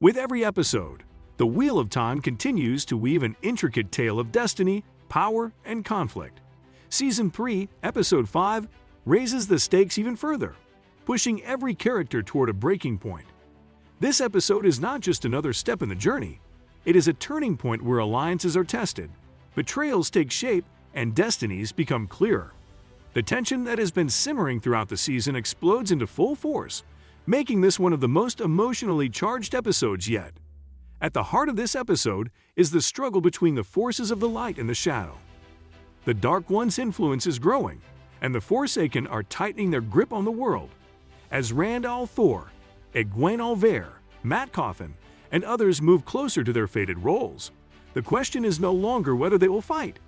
With every episode, the Wheel of Time continues to weave an intricate tale of destiny, power, and conflict. Season 3, Episode 5, raises the stakes even further, pushing every character toward a breaking point. This episode is not just another step in the journey, it is a turning point where alliances are tested, betrayals take shape, and destinies become clearer. The tension that has been simmering throughout the season explodes into full force, making this one of the most emotionally charged episodes yet. At the heart of this episode is the struggle between the forces of the light and the shadow. The Dark One's influence is growing, and the Forsaken are tightening their grip on the world. As Rand al'Thor, Egwene and Moiraine, Cauthon, and others move closer to their fated roles, the question is no longer whether they will fight,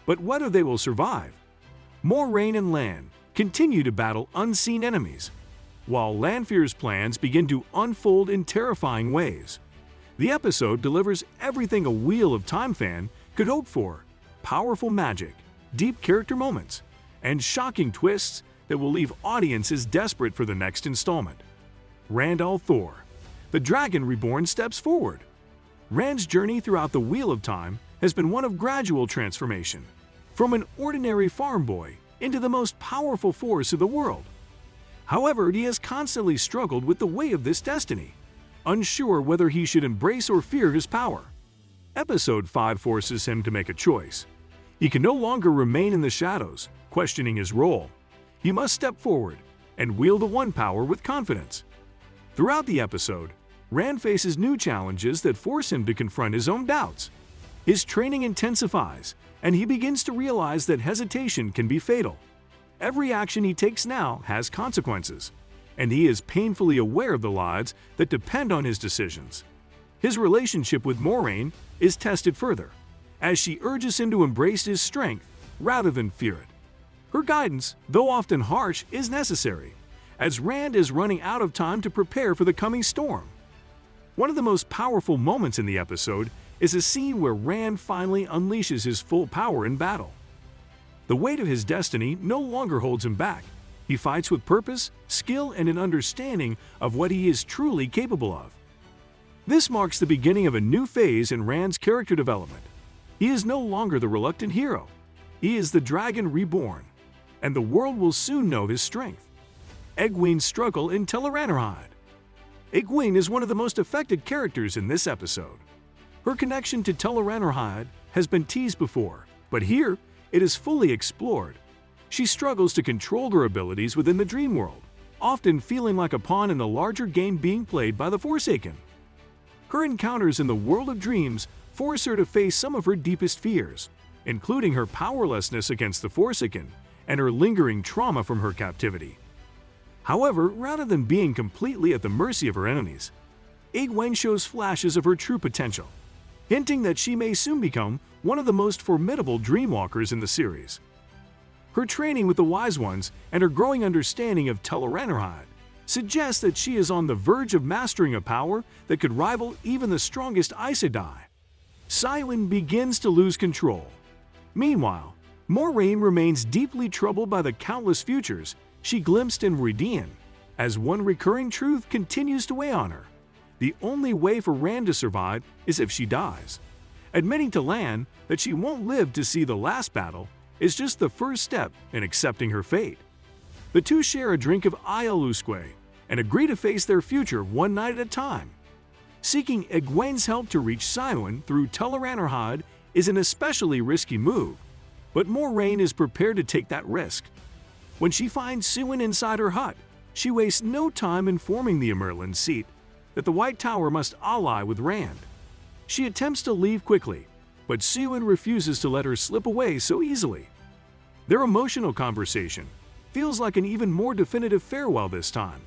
but whether they will survive. Moiraine and Lan continue to battle unseen enemies, while Lanfear's plans begin to unfold in terrifying ways. The episode delivers everything a Wheel of Time fan could hope for: powerful magic, deep character moments, and shocking twists that will leave audiences desperate for the next installment. Rand al'Thor, the Dragon Reborn, steps forward. Rand's journey throughout the Wheel of Time has been one of gradual transformation, from an ordinary farm boy into the most powerful force of the world. However, he has constantly struggled with the weight of this destiny, unsure whether he should embrace or fear his power. Episode 5 forces him to make a choice. He can no longer remain in the shadows, questioning his role. He must step forward and wield the One Power with confidence. Throughout the episode, Rand faces new challenges that force him to confront his own doubts. His training intensifies, and he begins to realize that hesitation can be fatal. Every action he takes now has consequences, and he is painfully aware of the lives that depend on his decisions. His relationship with Moiraine is tested further, as she urges him to embrace his strength rather than fear it. Her guidance, though often harsh, is necessary, as Rand is running out of time to prepare for the coming storm. One of the most powerful moments in the episode is a scene where Rand finally unleashes his full power in battle. The weight of his destiny no longer holds him back. He fights with purpose, skill, and an understanding of what he is truly capable of. This marks the beginning of a new phase in Rand's character development. He is no longer the reluctant hero. He is the Dragon Reborn, and the world will soon know his strength. Egwene's struggle in Tel'aran'rhiod. Egwene is one of the most affected characters in this episode. Her connection to Tel'aran'rhiod has been teased before, but here it is fully explored. She struggles to control her abilities within the dream world, often feeling like a pawn in a larger game being played by the Forsaken. Her encounters in the world of dreams force her to face some of her deepest fears, including her powerlessness against the Forsaken and her lingering trauma from her captivity. However, rather than being completely at the mercy of her enemies, Egwene shows flashes of her true potential, hinting that she may soon become one of the most formidable Dreamwalkers in the series. Her training with the Wise Ones and her growing understanding of Tel'aran'rhiod suggests that she is on the verge of mastering a power that could rival even the strongest Aes Sedai. Siwyn begins to lose control. Meanwhile, Moiraine remains deeply troubled by the countless futures she glimpsed in Rhuidean, as one recurring truth continues to weigh on her: the only way for Rand to survive is if she dies. Admitting to Lan that she won't live to see the last battle is just the first step in accepting her fate. The two share a drink of ayahuasca and agree to face their future one night at a time. Seeking Egwene's help to reach Siwyn through Tel'aran'rhiod is an especially risky move, but Moiraine is prepared to take that risk. When she finds Siwyn inside her hut, she wastes no time informing the Emerald Seat that the White Tower must ally with Rand. She attempts to leave quickly, but Siwyn refuses to let her slip away so easily. Their emotional conversation feels like an even more definitive farewell this time,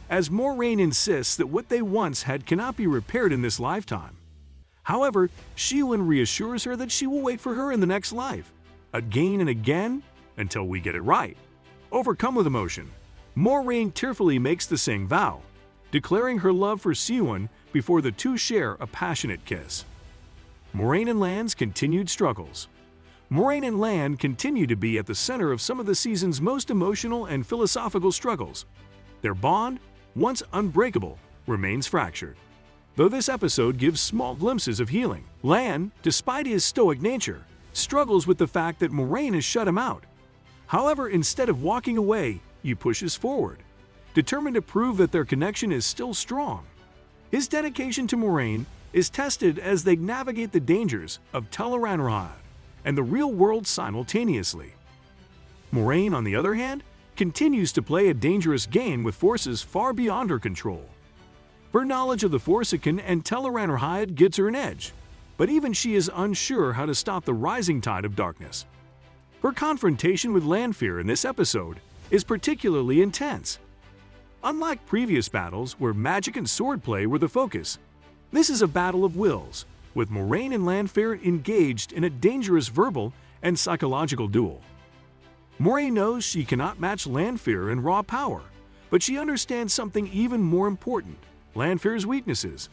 as Moiraine insists that what they once had cannot be repaired in this lifetime. However, Siwyn reassures her that she will wait for her in the next life, again and again, until we get it right. Overcome with emotion, Moiraine tearfully makes the same vow, declaring her love for Siwyn before the two share a passionate kiss. Moiraine and Lan's continued struggles. Moiraine and Lan continue to be at the center of some of the season's most emotional and philosophical struggles. Their bond, once unbreakable, remains fractured. Though this episode gives small glimpses of healing, Lan, despite his stoic nature, struggles with the fact that Moiraine has shut him out. However, instead of walking away, he pushes forward, determined to prove that their connection is still strong. His dedication to Moiraine is tested as they navigate the dangers of Tel'aran'rhiod and the real world simultaneously. Moiraine, on the other hand, continues to play a dangerous game with forces far beyond her control. Her knowledge of the Forsaken and Tel'aran'rhiod gives her an edge, but even she is unsure how to stop the rising tide of darkness. Her confrontation with Lanfear in this episode is particularly intense. Unlike previous battles where magic and swordplay were the focus, this is a battle of wills, with Moiraine and Lanfear engaged in a dangerous verbal and psychological duel. Moiraine knows she cannot match Lanfear in raw power, but she understands something even more important: Lanfear's weaknesses.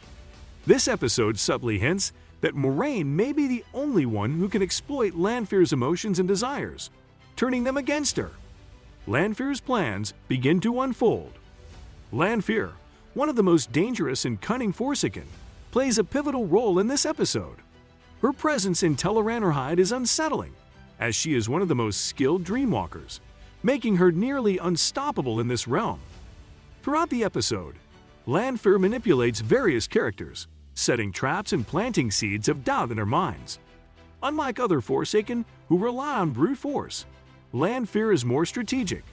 This episode subtly hints that Moiraine may be the only one who can exploit Lanfear's emotions and desires, turning them against her. Lanfear's plans begin to unfold. Lanfear, one of the most dangerous and cunning Forsaken, plays a pivotal role in this episode. Her presence in Tel'aran'rhiod is unsettling, as she is one of the most skilled dreamwalkers, making her nearly unstoppable in this realm. Throughout the episode, Lanfear manipulates various characters, setting traps and planting seeds of doubt in their minds. Unlike other Forsaken who rely on brute force, Lanfear is more strategic.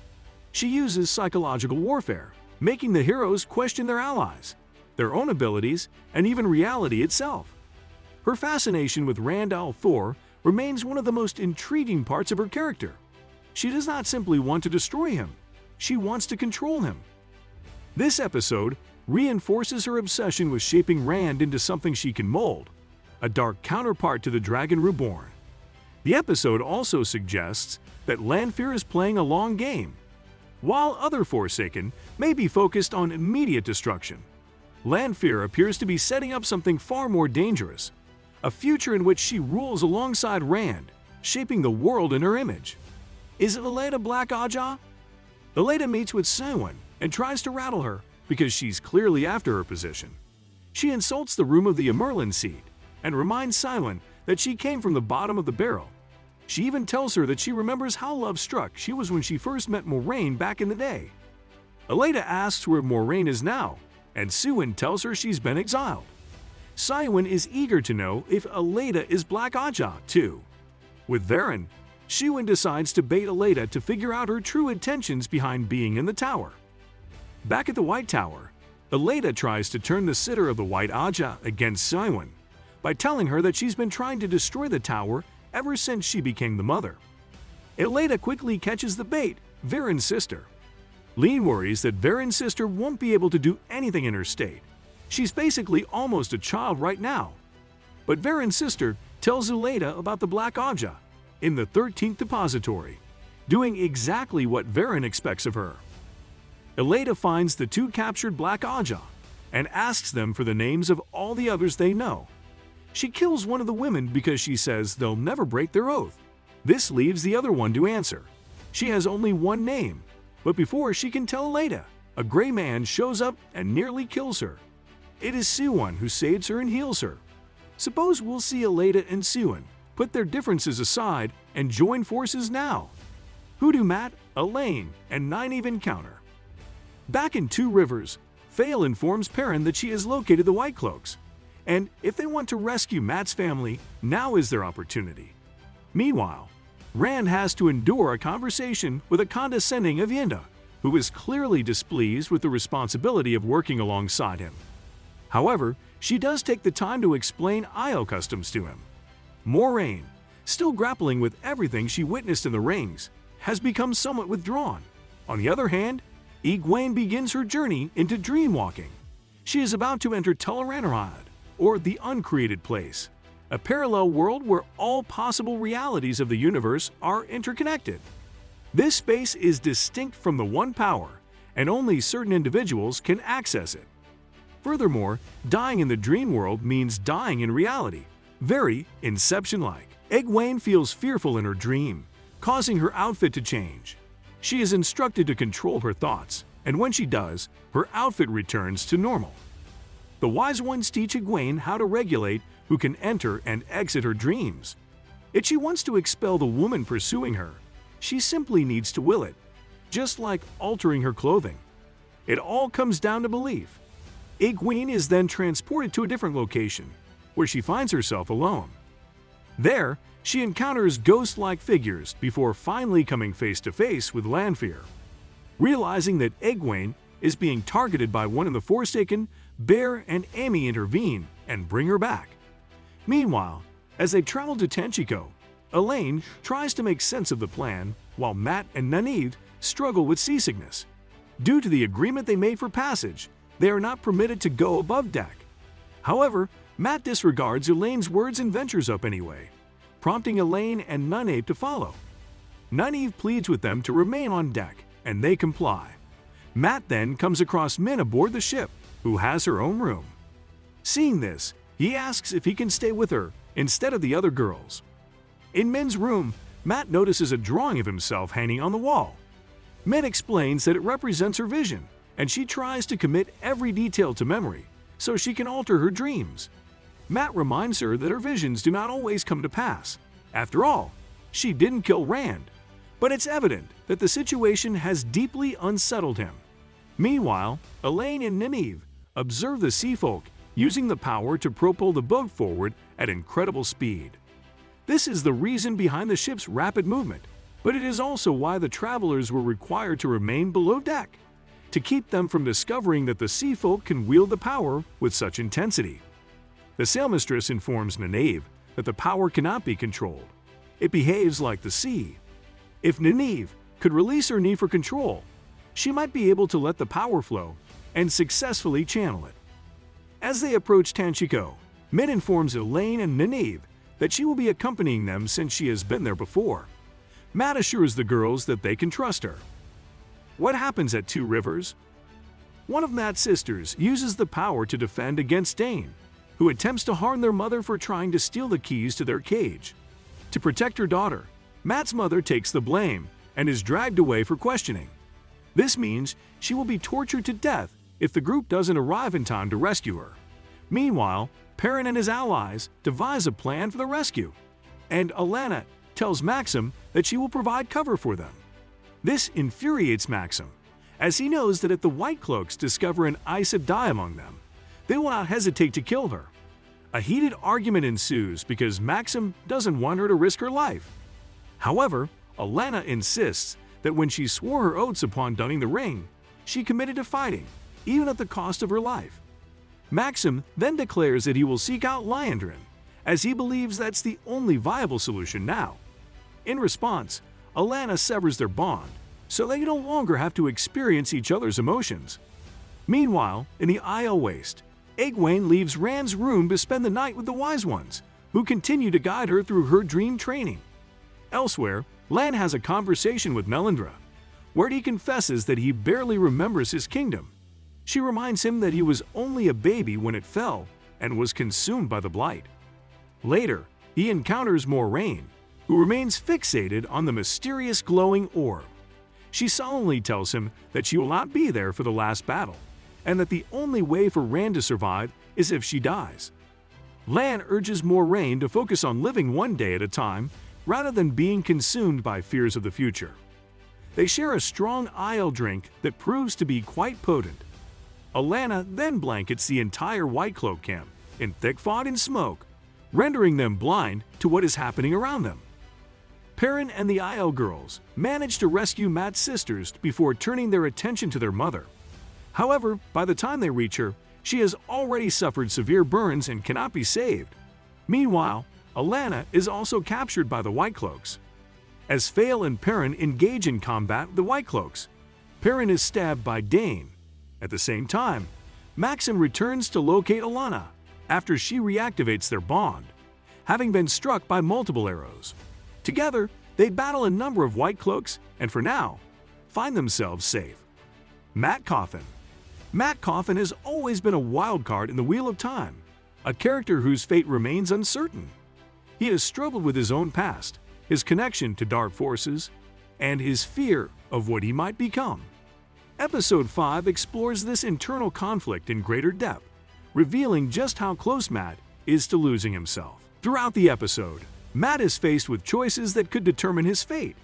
She uses psychological warfare, making the heroes question their allies, their own abilities, and even reality itself. Her fascination with Rand al'Thor remains one of the most intriguing parts of her character. She does not simply want to destroy him, she wants to control him. This episode reinforces her obsession with shaping Rand into something she can mold, a dark counterpart to the Dragon Reborn. The episode also suggests that Lanfear is playing a long game. While other Forsaken may be focused on immediate destruction, Lanfear appears to be setting up something far more dangerous, a future in which she rules alongside Rand, shaping the world in her image. Is it Elaida Blackajah? Elaida meets with Cauthon and tries to rattle her because she's clearly after her position. She insults the room of the Emerlin seed and reminds Cauthon that she came from the bottom of the barrel. She even tells her that she remembers how love-struck she was when she first met Moiraine back in the day. Elaida asks where Moiraine is now, and Cauthon tells her she's been exiled. Cauthon is eager to know if Elaida is Blackajah too. With Varen, Cauthon decides to bait Elaida to figure out her true intentions behind being in the tower. Back at the White Tower, Elaida tries to turn the sitter of the White Ajah against Cauthon by telling her that she's been trying to destroy the tower ever since she became the mother. Elaida quickly catches the bait, Varen's sister. Lean worries that Varen's sister won't be able to do anything in her state. She's basically almost a child right now. But Varen's sister tells Elaida about the Black Ajah in the 13th Depository, doing exactly what Varen expects of her. Elaida finds the two captured Black Ajah and asks them for the names of all the others they know. She kills one of the women because she says they'll never break their oath. This leaves the other one to answer. She has only one name, but before she can tell Elaida, a gray man shows up and nearly kills her. It is Cauthon who saves her and heals her. Suppose we'll see Elaida and Cauthon put their differences aside and join forces now. Who do Mat, Elaine, and Nynaeve encounter? Back in Two Rivers, Fael informs Perrin that she has located the White Cloaks, and if they want to rescue Mat's family, now is their opportunity. Meanwhile, Rand has to endure a conversation with a condescending Avienda, who is clearly displeased with the responsibility of working alongside him. However, she does take the time to explain Io customs to him. Moiraine, still grappling with everything she witnessed in the rings, has become somewhat withdrawn. On the other hand, Egwene begins her journey into dreamwalking. She is about to enter Tel'aran'rhiod, or the Uncreated Place, a parallel world where all possible realities of the universe are interconnected. This space is distinct from the One Power, and only certain individuals can access it. Furthermore, dying in the dream world means dying in reality, very Inception-like. Egwene feels fearful in her dream, causing her outfit to change. She is instructed to control her thoughts, and when she does, her outfit returns to normal. The wise ones teach Egwene how to regulate who can enter and exit her dreams. If she wants to expel the woman pursuing her, she simply needs to will it, just like altering her clothing. It all comes down to belief. Egwene is then transported to a different location, where she finds herself alone. There, she encounters ghost-like figures before finally coming face to face with Lanfear. Realizing that Egwene is being targeted by one of the Forsaken, Bear and Amy intervene and bring her back. Meanwhile, as they travel to Tenchiko, Elaine tries to make sense of the plan while Mat and Nynaeve struggle with seasickness. Due to the agreement they made for passage, they are not permitted to go above deck. However, Mat disregards Elaine's words and ventures up anyway, prompting Elaine and Nynaeve to follow. Nynaeve pleads with them to remain on deck, and they comply. Mat then comes across Min aboard the ship, who has her own room. Seeing this, he asks if he can stay with her instead of the other girls. In Min's room, Mat notices a drawing of himself hanging on the wall. Min explains that it represents her vision, and she tries to commit every detail to memory so she can alter her dreams. Mat reminds her that her visions do not always come to pass. After all, she didn't kill Rand, but it's evident that the situation has deeply unsettled him. Meanwhile, Elaine and Nynaeve observe the sea folk using the power to propel the boat forward at incredible speed. This is the reason behind the ship's rapid movement, but it is also why the travelers were required to remain below deck, to keep them from discovering that the sea folk can wield the power with such intensity. The sailmistress informs Nynaeve that the power cannot be controlled. It behaves like the sea. If Nynaeve could release her need for control, she might be able to let the power flow and successfully channel it. As they approach Tenchiko, Min informs Elaine and Nynaeve that she will be accompanying them since she has been there before. Mat assures the girls that they can trust her. What happens at Two Rivers? One of Mat's sisters uses the power to defend against Dane, who attempts to harm their mother for trying to steal the keys to their cage. To protect her daughter, Mat's mother takes the blame and is dragged away for questioning. This means she will be tortured to death if the group doesn't arrive in time to rescue her. Meanwhile, Perrin and his allies devise a plan for the rescue, and Alana tells Maxim that she will provide cover for them. This infuriates Maxim, as he knows that if the White Cloaks discover an Aes Sedai among them, they will not hesitate to kill her. A heated argument ensues because Maxim doesn't want her to risk her life. However, Alana insists that when she swore her oaths upon donning the ring, she committed to fighting, even at the cost of her life. Maxim then declares that he will seek out Liandrin, as he believes that's the only viable solution now. In response, Alana severs their bond, so they no longer have to experience each other's emotions. Meanwhile, in the Isle Waste, Egwene leaves Rand's room to spend the night with the Wise Ones, who continue to guide her through her dream training. Elsewhere, Lan has a conversation with Melandra, where he confesses that he barely remembers his kingdom. She reminds him that he was only a baby when it fell and was consumed by the blight. Later, he encounters Moiraine, who remains fixated on the mysterious glowing orb. She solemnly tells him that she will not be there for the last battle, and that the only way for Rand to survive is if she dies. Lan urges Moiraine to focus on living one day at a time rather than being consumed by fears of the future. They share a strong Isle drink that proves to be quite potent. Alana then blankets the entire White Cloak camp in thick fog and smoke, rendering them blind to what is happening around them. Perrin and the Isle girls manage to rescue Mat's sisters before turning their attention to their mother. However, by the time they reach her, she has already suffered severe burns and cannot be saved. Meanwhile, Alana is also captured by the White Cloaks. As Fael and Perrin engage in combat with the White Cloaks, Perrin is stabbed by Dane. At the same time, Maxim returns to locate Alana after she reactivates their bond, having been struck by multiple arrows. Together, they battle a number of White Cloaks and, for now, find themselves safe. Mat Cauthon. Mat Cauthon has always been a wild card in the Wheel of Time, a character whose fate remains uncertain. He has struggled with his own past, his connection to dark forces, and his fear of what he might become. Episode 5 explores this internal conflict in greater depth, revealing just how close Mat is to losing himself. Throughout the episode, Mat is faced with choices that could determine his fate.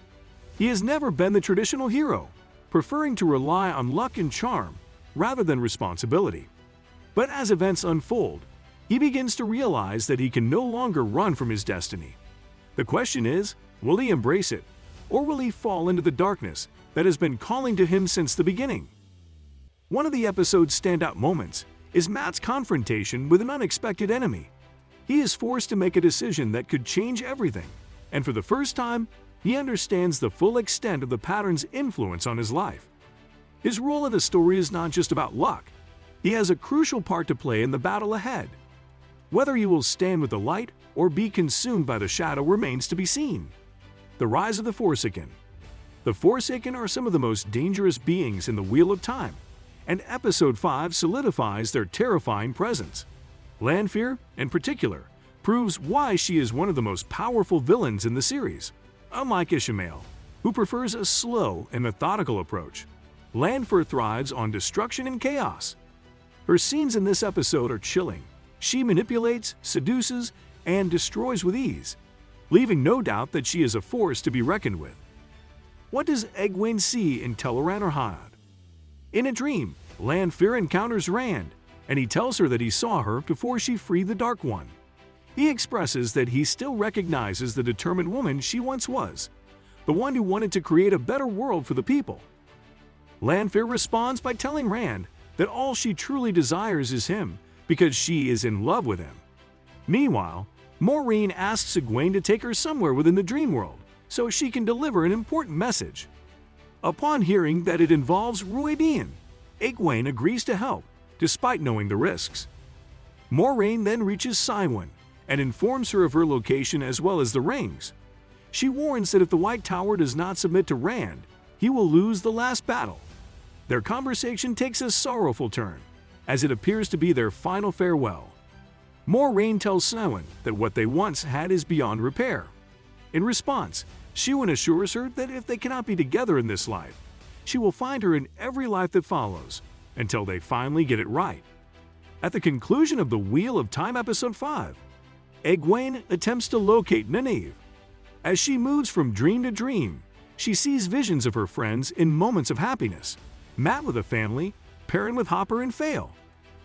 He has never been the traditional hero, preferring to rely on luck and charm rather than responsibility. But as events unfold, he begins to realize that he can no longer run from his destiny. The question is, will he embrace it, or will he fall into the darkness that has been calling to him since the beginning? One of the episode's standout moments is Mat's confrontation with an unexpected enemy. He is forced to make a decision that could change everything, and for the first time, he understands the full extent of the pattern's influence on his life. His role in the story is not just about luck. He has a crucial part to play in the battle ahead. Whether he will stand with the light or be consumed by the shadow remains to be seen. The rise of the Forsaken. The Forsaken are some of the most dangerous beings in the Wheel of Time, and Episode 5 solidifies their terrifying presence. Lanfear, in particular, proves why she is one of the most powerful villains in the series. Unlike Ishamael, who prefers a slow and methodical approach, Lanfear thrives on destruction and chaos. Her scenes in this episode are chilling. She manipulates, seduces, and destroys with ease, leaving no doubt that she is a force to be reckoned with. What does Egwene see in Teleran Orhad? In a dream, Lanfear encounters Rand, and he tells her that he saw her before she freed the Dark One. He expresses that he still recognizes the determined woman she once was, the one who wanted to create a better world for the people. Lanfear responds by telling Rand that all she truly desires is him because she is in love with him. Meanwhile, Moiraine asks Egwene to take her somewhere within the dream world so she can deliver an important message. Upon hearing that it involves Ruaidin, Egwene agrees to help, despite knowing the risks. Moiraine then reaches Cywin and informs her of her location as well as the rings. She warns that if the White Tower does not submit to Rand, he will lose the last battle. Their conversation takes a sorrowful turn, as it appears to be their final farewell. Moiraine tells Cywin that what they once had is beyond repair. In response, Cywin assures her that if they cannot be together in this life, she will find her in every life that follows, until they finally get it right. At the conclusion of the Wheel of Time Episode 5, Egwene attempts to locate Nynaeve. As she moves from dream to dream, she sees visions of her friends in moments of happiness, Mat with a family, Perrin with Hopper and Fael.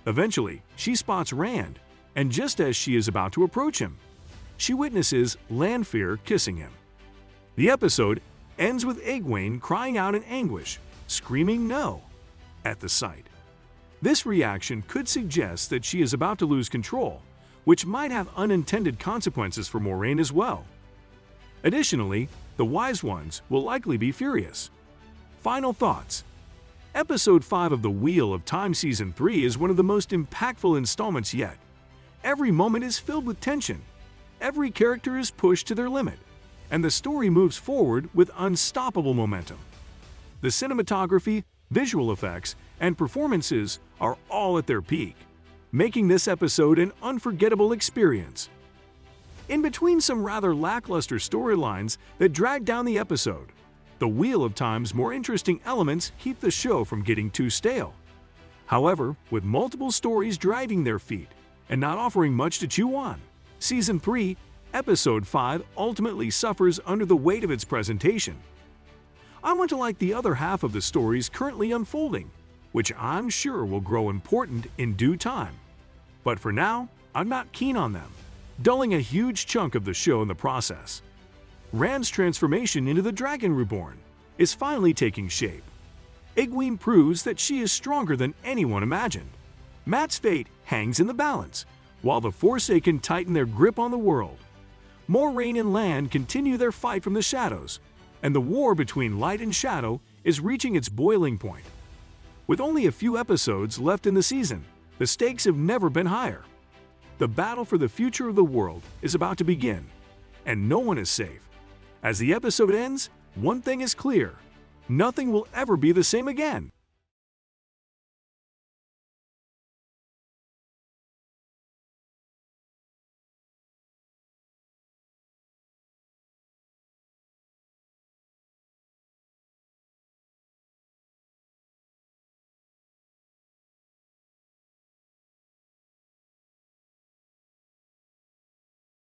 Eventually, she spots Rand, and just as she is about to approach him, she witnesses Lanfear kissing him. The episode ends with Egwene crying out in anguish, screaming no at the sight. This reaction could suggest that she is about to lose control, which might have unintended consequences for Moiraine as well. Additionally, the Wise Ones will likely be furious. Final thoughts. Episode 5 of the Wheel of Time Season 3 is one of the most impactful installments yet. Every moment is filled with tension. Every character is pushed to their limit, and the story moves forward with unstoppable momentum. The cinematography, visual effects, and performances are all at their peak, making this episode an unforgettable experience. In between some rather lackluster storylines that drag down the episode, the Wheel of Time's more interesting elements keep the show from getting too stale. However, with multiple stories dragging their feet and not offering much to chew on, Season 3, Episode 5 ultimately suffers under the weight of its presentation. I want to like the other half of the stories currently unfolding, which I'm sure will grow important in due time. But for now, I'm not keen on them, dulling a huge chunk of the show in the process. Rand's transformation into the Dragon Reborn is finally taking shape. Egwene proves that she is stronger than anyone imagined. Mat's fate hangs in the balance, while the Forsaken tighten their grip on the world. Moiraine and Lan continue their fight from the shadows, and the war between light and shadow is reaching its boiling point. With only a few episodes left in the season, the stakes have never been higher. The battle for the future of the world is about to begin, and no one is safe. As the episode ends, one thing is clear: nothing will ever be the same again.